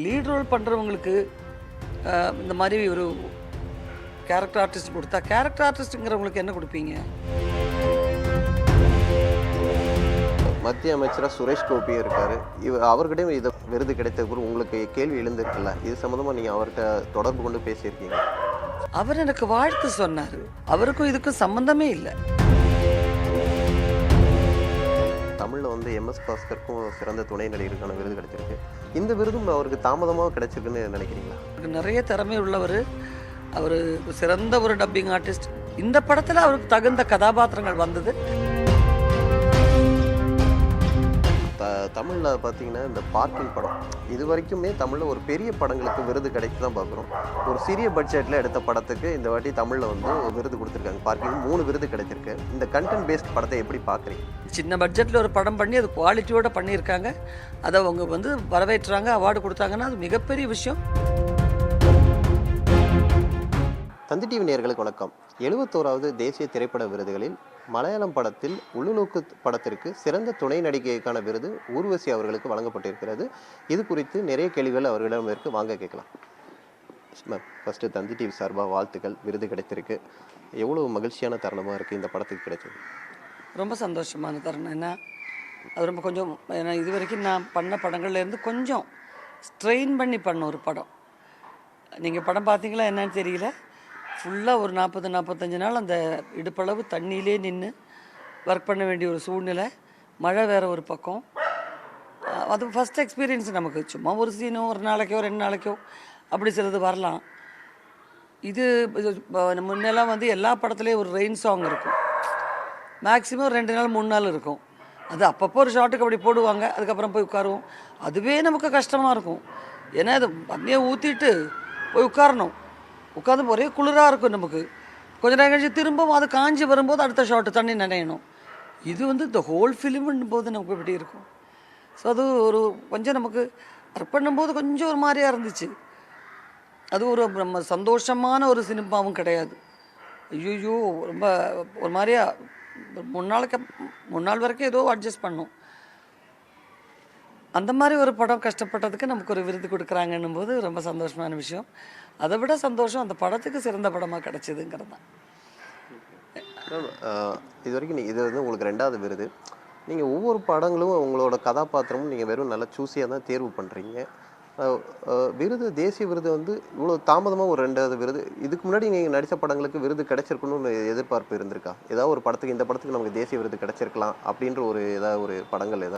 Lead role பண்ணுறவங்களுக்கு இந்த மாதிரி ஒரு கேரக்டர் ஆர்டிஸ்ட் கொடுத்தா, கேரக்டர் ஆர்டிஸ்ட்டுங்கிறவங்களுக்கு என்ன கொடுப்பீங்க? மத்திய அமைச்சராக சுரேஷ் கோபி இருக்கார். அவர்கிட்டையும் இதை விருது கிடைத்த பிறகு உங்களுக்கு கேள்வி எழுந்திருக்குல்ல, இது சம்மந்தமாக நீங்கள் அவர்கிட்ட தொடர்பு கொண்டு பேசியிருக்கீங்க. அவர் எனக்கு வாழ்த்து சொன்னார். அவருக்கும் இதுக்கும் சம்மந்தமே இல்லை. தமிழில் வந்து MS பாஸ்கருக்கும் சிறந்த துணை நடிகருக்கான விருது கிடைச்சிருக்கு. இந்த விருதும் அவருக்கு தாமதமாக கிடைச்சிருக்குன்னு நினைக்கிறீங்களா? அவருக்கு நிறைய திறமை உள்ளவர். அவர் சிறந்த ஒரு டப்பிங் ஆர்டிஸ்ட். இந்த படத்தில் அவருக்கு தகுந்த கதாபாத்திரங்கள் வந்தது. தமிழில் பார்த்தீங்கன்னா இந்த பார்க்கிங் படம் இது வரைக்குமே தமிழில் ஒரு பெரிய படங்களுக்கு விருது கிடைத்து தான் பார்க்குறோம். ஒரு சிறிய பட்ஜெட்டில் எடுத்த படத்துக்கு இந்த வாட்டி தமிழில் வந்து விருது கொடுத்துருக்காங்க. பார்க்கிங் 3 விருது கிடைச்சிருக்கு. இந்த கண்டென்ட் பேஸ்ட் படத்தை எப்படி பார்க்குறீங்க? சின்ன பட்ஜெட்டில் ஒரு படம் பண்ணி அது குவாலிட்டியோடு பண்ணியிருக்காங்க. அதை அவங்க வந்து வரவேற்றாங்க, அவார்டு கொடுத்தாங்கன்னா அது மிகப்பெரிய விஷயம். தந்தி டிவி நேயர்களுக்கு வணக்கம். 71வது தேசிய திரைப்பட விருதுகளில் மலையாளம் படத்தில் உள்ளுநோக்கு படத்திற்கு சிறந்த துணை நடிகைக்கான விருது ஊர்வசி அவர்களுக்கு வழங்கப்பட்டிருக்கிறது. இது குறித்து நிறைய கேள்விகள் அவர்களிடம் இருக்கு, வாங்க கேட்கலாம். மேம், ஃபர்ஸ்ட் தந்தி டிவி சார்பாக வாழ்த்துக்கள். விருது கிடைத்திருக்கு. எவ்வளோ மகிழ்ச்சியான தருணமாக இருக்குது இந்த படத்துக்கு கிடைச்சது? ரொம்ப சந்தோஷமான தருணம். ஏன்னா அது ரொம்ப கொஞ்சம், ஏன்னா இது வரைக்கும் நான் பண்ண படங்கள்லேருந்து கொஞ்சம் ஸ்ட்ரெயின் பண்ணி பண்ண ஒரு படம். நீங்கள் படம் பார்த்தீங்களா என்னன்னு தெரியல. ஃபுல்லாக ஒரு 40-45 நாள் அந்த இடுப்பளவு தண்ணியிலே நின்று ஒர்க் பண்ண வேண்டிய ஒரு சூழ்நிலை. மழை வேறு ஒரு பக்கம். அது ஃபஸ்ட் எக்ஸ்பீரியன்ஸ் நமக்கு. சும்மா ஒரு சீனோ ஒரு நாளைக்கோ 2 நாளைக்கோ அப்படி சிலது வரலாம். இது முன்னெல்லாம் வந்து எல்லா படத்துலேயும் ஒரு ரெயின் சாங் இருக்கும். மேக்ஸிமம் 2 நாள் 3 நாள் இருக்கும். அது அப்பப்போ ஒரு ஷாட்டுக்கு அப்படி போடுவாங்க. அதுக்கப்புறம் போய் உட்காருவோம். அதுவே நமக்கு கஷ்டமாக இருக்கும். ஏன்னா அது அப்படியே ஊற்றிட்டு போய் உட்காரணும். உட்காந்து ஒரே குளிராக இருக்கும் நமக்கு. கொஞ்சம் நேரம் கழிச்சு திரும்பவும் அது காஞ்சி வரும்போது அடுத்த ஷாட்டு தண்ணி நினையணும். இது வந்து இந்த ஹோல் ஃபிலிம்னும் போது நமக்கு எப்படி இருக்கும். ஸோ அது ஒரு கொஞ்சம் நமக்கு ஒர்க் பண்ணும்போது கொஞ்சம் ஒரு மாதிரியாக இருந்துச்சு. அது ஒரு நம்ம சந்தோஷமான ஒரு சினிமாவும் கிடையாது. ஐயோ ரொம்ப ஒரு மாதிரியா 3 நாள் வரைக்கும் ஏதோ அட்ஜஸ்ட் பண்ணோம். அந்த மாதிரி ஒரு படம் கஷ்டப்பட்டதுக்கு நமக்கு ஒரு விருது கொடுக்குறாங்கன்னும் போது ரொம்ப சந்தோஷமான விஷயம். அதை விட சந்தோஷம் அந்த படத்துக்கு சிறந்த படமாக கிடச்சிதுங்கிறது தான். இது வரைக்கும் இது வந்து உங்களுக்கு 2வது விருது. நீங்கள் ஒவ்வொரு படங்களும் உங்களோட கதாபாத்திரமும் நீங்கள் வெறும் நல்லா சூஸியாக தான் தேர்வு பண்ணுறீங்க. விருது, தேசிய விருது வந்து இவ்வளோ தாமதமாக ஒரு 2வது விருது. இதுக்கு முன்னாடி நீங்கள் நடித்த படங்களுக்கு விருது கிடைச்சிருக்கணும்னு எதிர்பார்ப்பு இருந்திருக்கா? ஏதாவது ஒரு படத்துக்கு இந்த படத்துக்கு நமக்கு தேசிய விருது கிடைச்சிருக்கலாம் அப்படின்ற ஒரு ஏதாவது ஒரு படங்கள் ஏதாவது